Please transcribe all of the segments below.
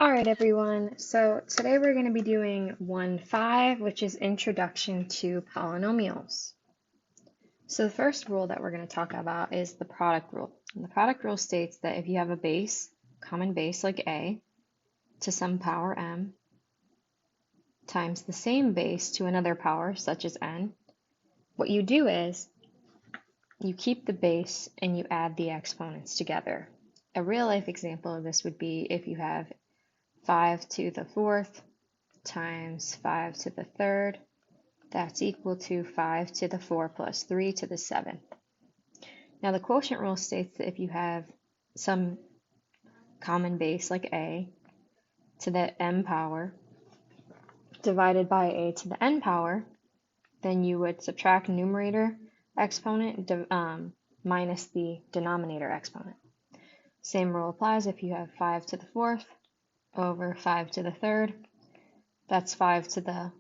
All right, everyone. So today we're going to be doing 1.5, which is Introduction to Polynomials. So the first rule that we're going to talk about is the product rule. And the product rule states that if you have a base, common base like a, to some power m, times the same base to another power, such as n, what you do is you keep the base and you add the exponents together. A real-life example of this would be if you have 5 to the fourth times 5 to the third, that's equal to 5 to the 4 plus 3 to the 7th. Now the quotient rule states that if you have some common base like a to the m power divided by a to the n power, then you would subtract numerator exponent minus the denominator exponent. Same rule applies if you have 5 to the fourth over 5 to the third. That's 5 to the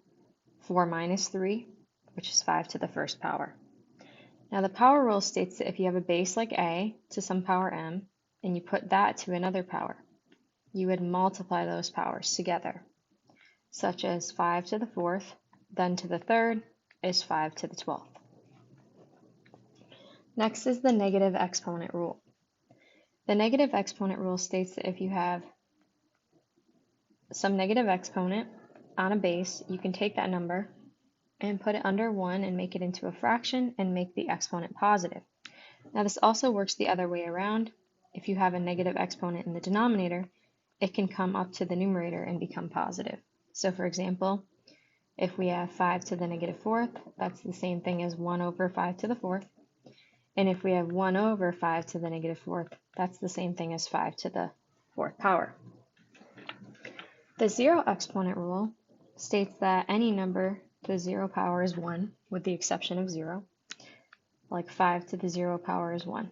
4 minus 3, which is 5 to the first power. Now the power rule states that if you have a base like a to some power m, and you put that to another power, you would multiply those powers together, such as 5 to the fourth, then to the third is 5 to the 12th. Next is the negative exponent rule. The negative exponent rule states that if you have some negative exponent on a base, you can take that number and put it under 1 and make it into a fraction and make the exponent positive. Now this also works the other way around. If you have a negative exponent in the denominator, it can come up to the numerator and become positive. So for example, if we have 5 to the negative fourth, that's the same thing as 1 over 5 to the fourth. And if we have 1 over 5 to the negative fourth, that's the same thing as 5 to the fourth power. The zero exponent rule states that any number to the 0 power is 1, with the exception of 0, like 5 to the 0 power is 1.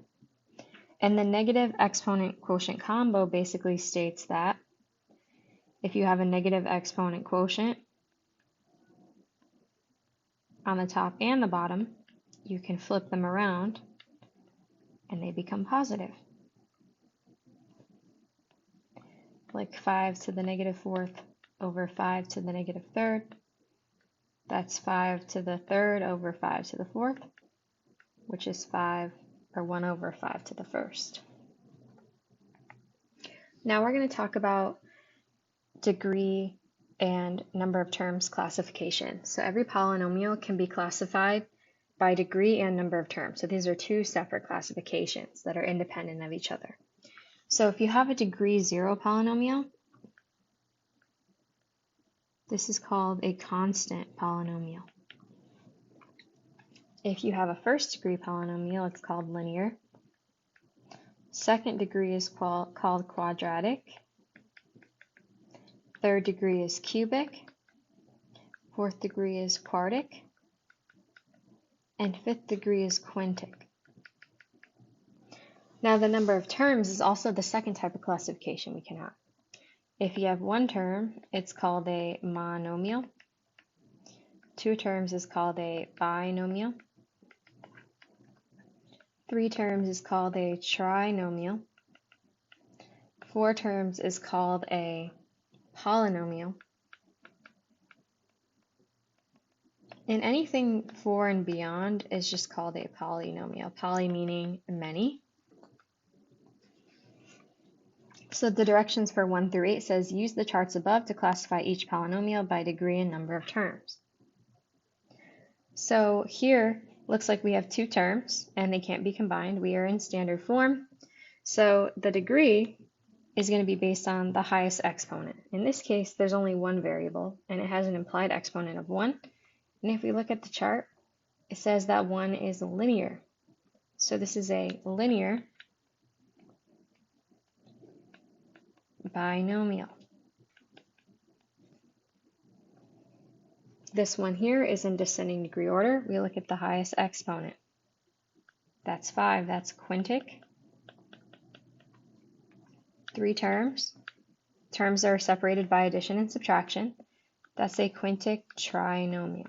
And the negative exponent quotient combo basically states that if you have a negative exponent quotient on the top and the bottom, you can flip them around and they become positive. Like 5 to the negative fourth over 5 to the negative third. That's 5 to the third over 5 to the fourth, which is 1 over 5 to the first. Now we're going to talk about degree and number of terms classification. So every polynomial can be classified by degree and number of terms. So these are two separate classifications that are independent of each other. So if you have a degree 0 polynomial, this is called a constant polynomial. If you have a first degree polynomial, it's called linear. Second degree is called quadratic. Third degree is cubic. Fourth degree is quartic. And fifth degree is quintic. Now the number of terms is also the second type of classification we can have. If you have one term, it's called a monomial. Two terms is called a binomial. Three terms is called a trinomial. Four terms is called a polynomial. And anything 4 and beyond is just called a polynomial. Poly meaning many. So the directions for 1 through 8 says use the charts above to classify each polynomial by degree and number of terms. So here looks like we have two terms and they can't be combined. We are in standard form. So the degree is going to be based on the highest exponent. In this case, there's only one variable and it has an implied exponent of 1. And if we look at the chart, it says that 1 is linear. So this is a linear binomial. This one here is in descending degree order. We look at the highest exponent. That's 5. That's quintic. 3 terms. Terms are separated by addition and subtraction. That's a quintic trinomial.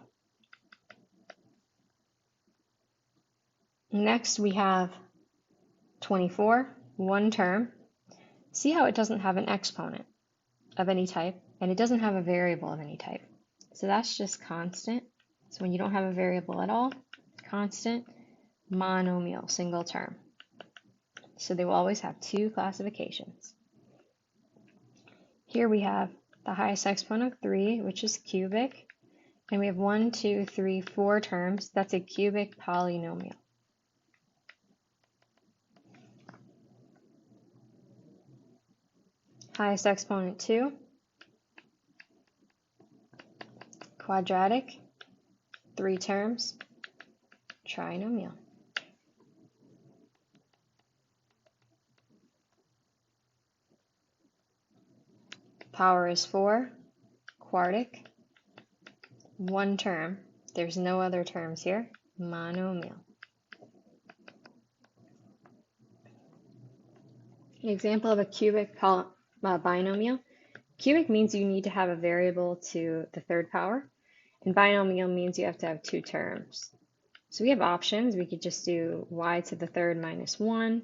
Next we have 24, one term. See how it doesn't have an exponent. of any type, and it doesn't have a variable of any type. So that's just constant. So when you don't have a variable at all, constant, monomial, single term. So they will always have two classifications. Here we have the highest exponent of 3, which is cubic, and we have 1, 2, 3, 4 terms. That's a cubic polynomial. Highest exponent 2, quadratic, 3 terms, trinomial. Power is 4, quartic, 1 term. There's no other terms here, monomial. An example of a cubic binomial. Cubic means you need to have a variable to the third power, and binomial means you have to have 2 terms. So we have options. We could just do y to the third minus 1.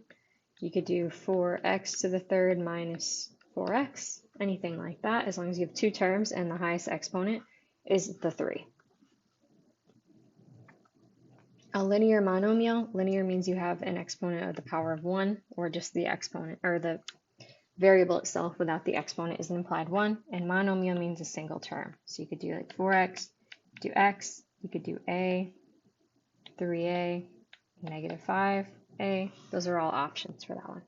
You could do 4x to the third minus 4x, anything like that, as long as you have 2 terms and the highest exponent is the 3. A linear monomial, linear means you have an exponent of the power of 1, or just the exponent, or the variable itself without the exponent is an implied 1, and monomial means a single term. So you could do like 4x, do x, you could do a, 3a, negative 5a. Those are all options for that one.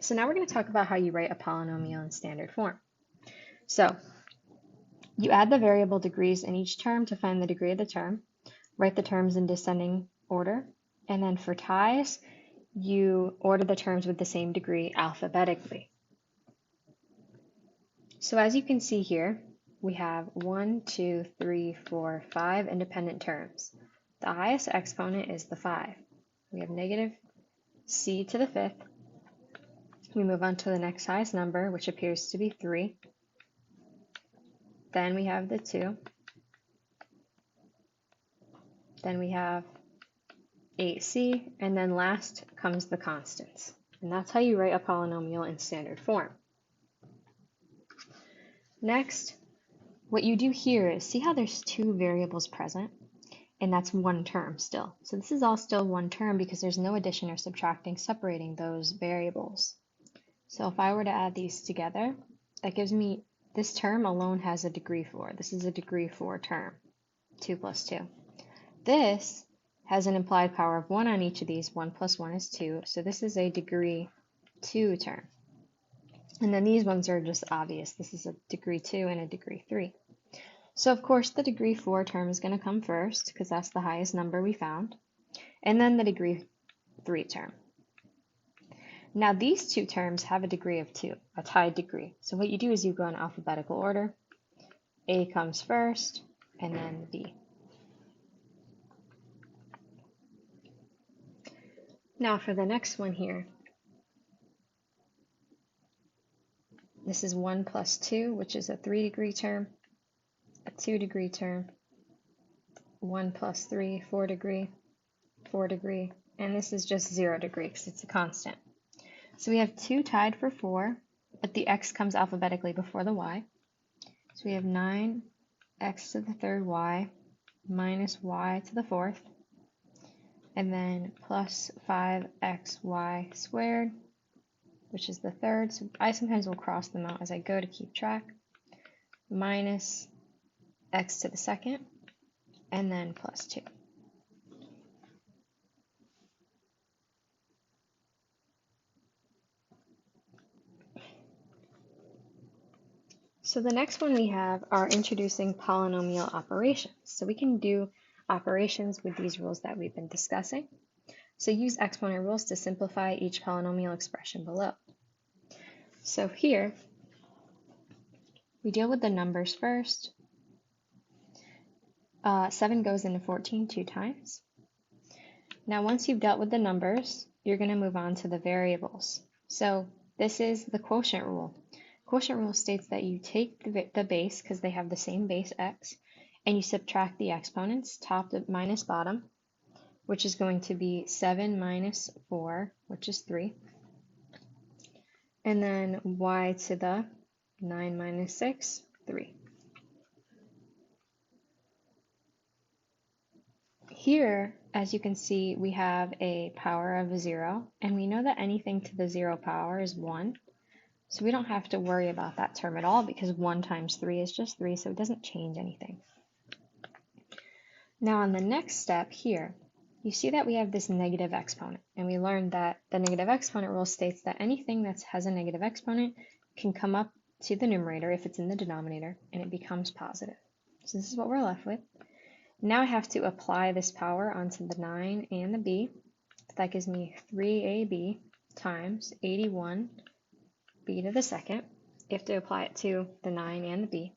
So now we're going to talk about how you write a polynomial in standard form. So you add the variable degrees in each term to find the degree of the term, write the terms in descending order, and then for ties, you order the terms with the same degree alphabetically. So as you can see here, we have 1, 2, 3, 4, 5 independent terms. The highest exponent is the 5. We have negative c to the 5th. We move on to the next highest number, which appears to be 3. Then we have the 2. Then we have 8c, and then last comes the constants. And that's how you write a polynomial in standard form. Next, what you do here is see how there's 2 variables present, and that's 1 term still. So this is all still 1 term because there's no addition or subtracting separating those variables. So if I were to add these together, that gives me, this term alone has a degree 4. This is a degree 4 term, 2 plus 2. This has an implied power of 1 on each of these. 1 plus 1 is 2. So this is a degree 2 term. And then these ones are just obvious. This is a degree 2 and a degree 3. So of course the degree 4 term is going to come first because that's the highest number we found. And then the degree 3 term. Now these 2 terms have a degree of 2, a tied degree. So what you do is you go in alphabetical order. A comes first, and then B. Now for the next one here, this is 1 plus 2, which is a 3 degree term, a 2 degree term, 1 plus 3, 4 degree, 4 degree, and this is just 0 degree because it's a constant. So we have 2 tied for 4, but the x comes alphabetically before the y. So we have 9x to the third y minus y to the fourth, and then plus 5xy squared, which is the third. So I sometimes will cross them out as I go to keep track, minus x to the second, and then plus 2. So the next one we have are introducing polynomial operations. So we can do operations with these rules that we've been discussing. So use exponent rules to simplify each polynomial expression below. So here, we deal with the numbers first. 7 goes into 14 2 times. Now once you've dealt with the numbers, you're going to move on to the variables. So this is the quotient rule. Quotient rule states that you take the base, because they have the same base x, and you subtract the exponents, top to minus bottom, which is going to be 7 minus 4, which is 3. And then y to the 9 minus 6, 3. Here, as you can see, we have a power of 0, and we know that anything to the 0 power is 1. So we don't have to worry about that term at all because 1 times 3 is just 3, so it doesn't change anything. Now on the next step here, you see that we have this negative exponent, and we learned that the negative exponent rule states that anything that has a negative exponent can come up to the numerator if it's in the denominator, and it becomes positive. So this is what we're left with. Now I have to apply this power onto the 9 and the b. So that gives me 3ab times 81b to the second. You have to apply it to the 9 and the b.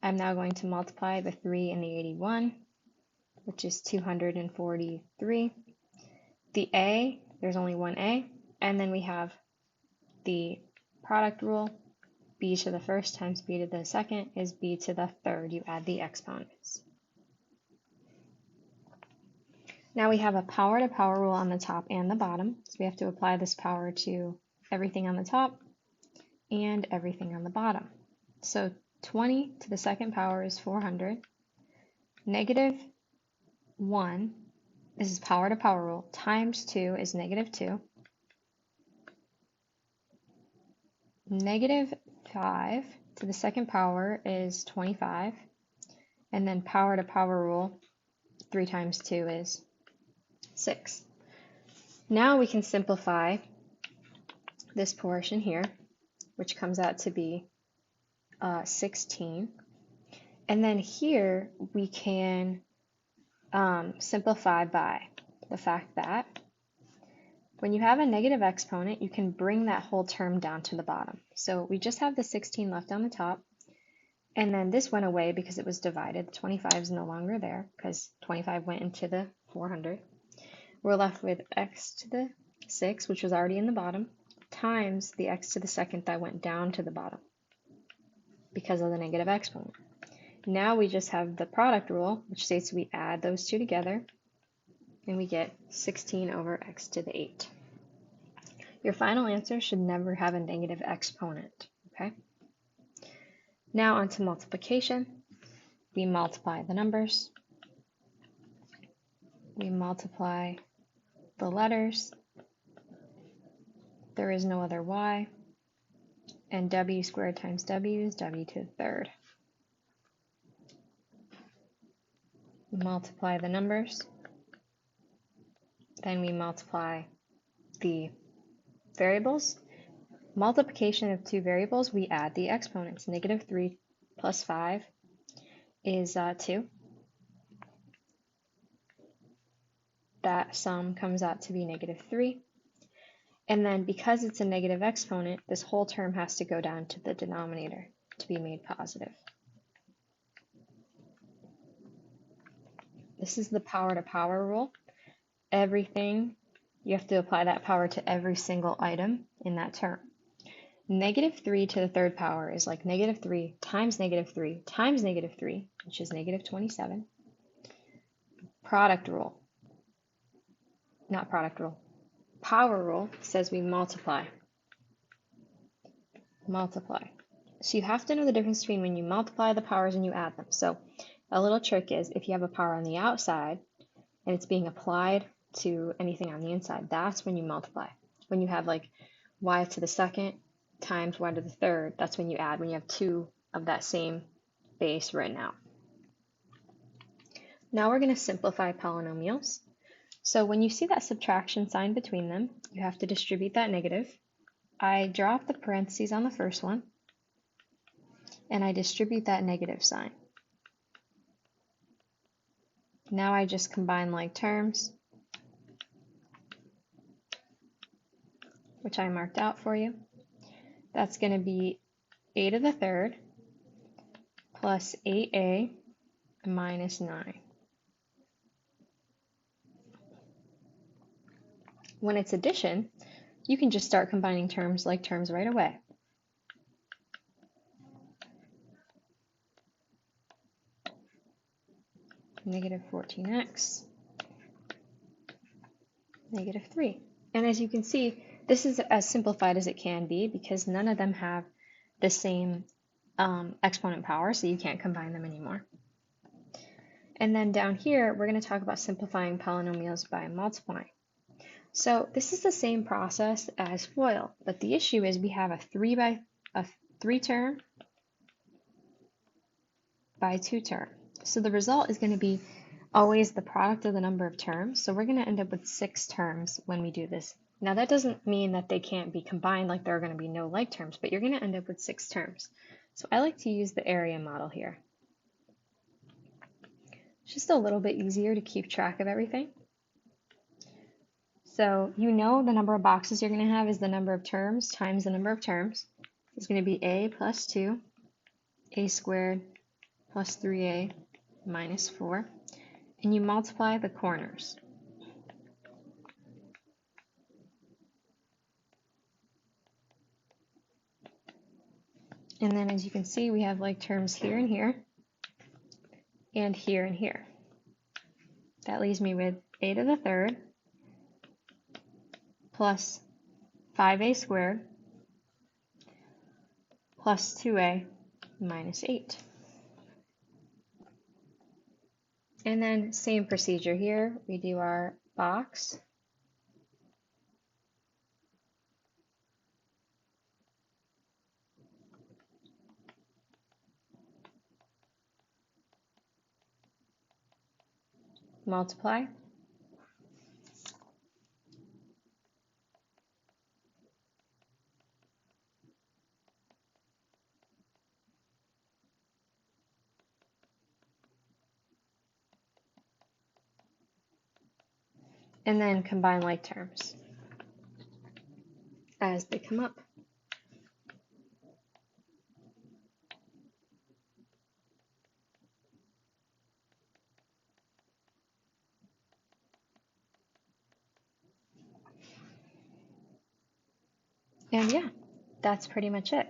I'm now going to multiply the 3 and the 81, which is 243. The a, there's only one a, and then we have the product rule. B to the first times b to the second is b to the third. You add the exponents. Now we have a power to power rule on the top and the bottom, so we have to apply this power to everything on the top and everything on the bottom. So 20 to the second power is 400. Negative 1, this is power to power rule, times 2 is negative 2. Negative 5 to the second power is 25. And then power to power rule, 3 times 2 is 6. Now we can simplify this portion here, which comes out to be 16. And then here we can simplify by the fact that when you have a negative exponent, you can bring that whole term down to the bottom. So we just have the 16 left on the top, and then this went away because it was divided. The 25 is no longer there because 25 went into the 400. We're left with x to the 6, which was already in the bottom, times the x to the second that went down to the bottom because of the negative exponent. Now we just have the product rule, which states we add those two together, and we get 16 over x to the 8. Your final answer should never have a negative exponent, okay? Now on to multiplication. We multiply the numbers. We multiply the letters. There is no other y. And w squared times w is w to the third. Multiply the numbers. Then we multiply the variables. Multiplication of two variables, we add the exponents. Negative 3 plus 5 is 2. That sum comes out to be negative 3. And then because it's a negative exponent, this whole term has to go down to the denominator to be made positive. This is the power to power rule. Everything, you have to apply that power to every single item in that term. Negative 3 to the third power is like negative 3 times negative 3 times negative 3, which is negative 27. Product rule, not product rule, power rule says we multiply. Multiply. So you have to know the difference between when you multiply the powers and you add them. So a little trick is if you have a power on the outside and it's being applied to anything on the inside, that's when you multiply. When you have like y to the second times y to the third, that's when you add, when you have two of that same base written out. Now we're going to simplify polynomials. So when you see that subtraction sign between them, you have to distribute that negative. I drop the parentheses on the first one, and I distribute that negative sign. Now I just combine like terms, which I marked out for you. That's going to be a to the third plus 8a minus 9. When it's addition, you can just start combining terms like terms right away. Negative 14x, negative 3. And as you can see, this is as simplified as it can be because none of them have the same exponent power, so you can't combine them anymore. And then down here, we're going to talk about simplifying polynomials by multiplying. So this is the same process as FOIL, but the issue is we have a 3 term by 2 term. So the result is going to be always the product of the number of terms. So we're going to end up with 6 terms when we do this. Now that doesn't mean that they can't be combined, like there are going to be no like terms, but you're going to end up with 6 terms. So I like to use the area model here. It's just a little bit easier to keep track of everything. So you know the number of boxes you're going to have is the number of terms times the number of terms. It's going to be a plus 2, a squared plus 3a minus 4. And you multiply the corners. And then as you can see, we have like terms here and here, and here and here. That leaves me with a to the third plus 5a squared plus 2a minus 8. And then same procedure here. We do our box. Multiply. And then combine like terms as they come up. And yeah, that's pretty much it.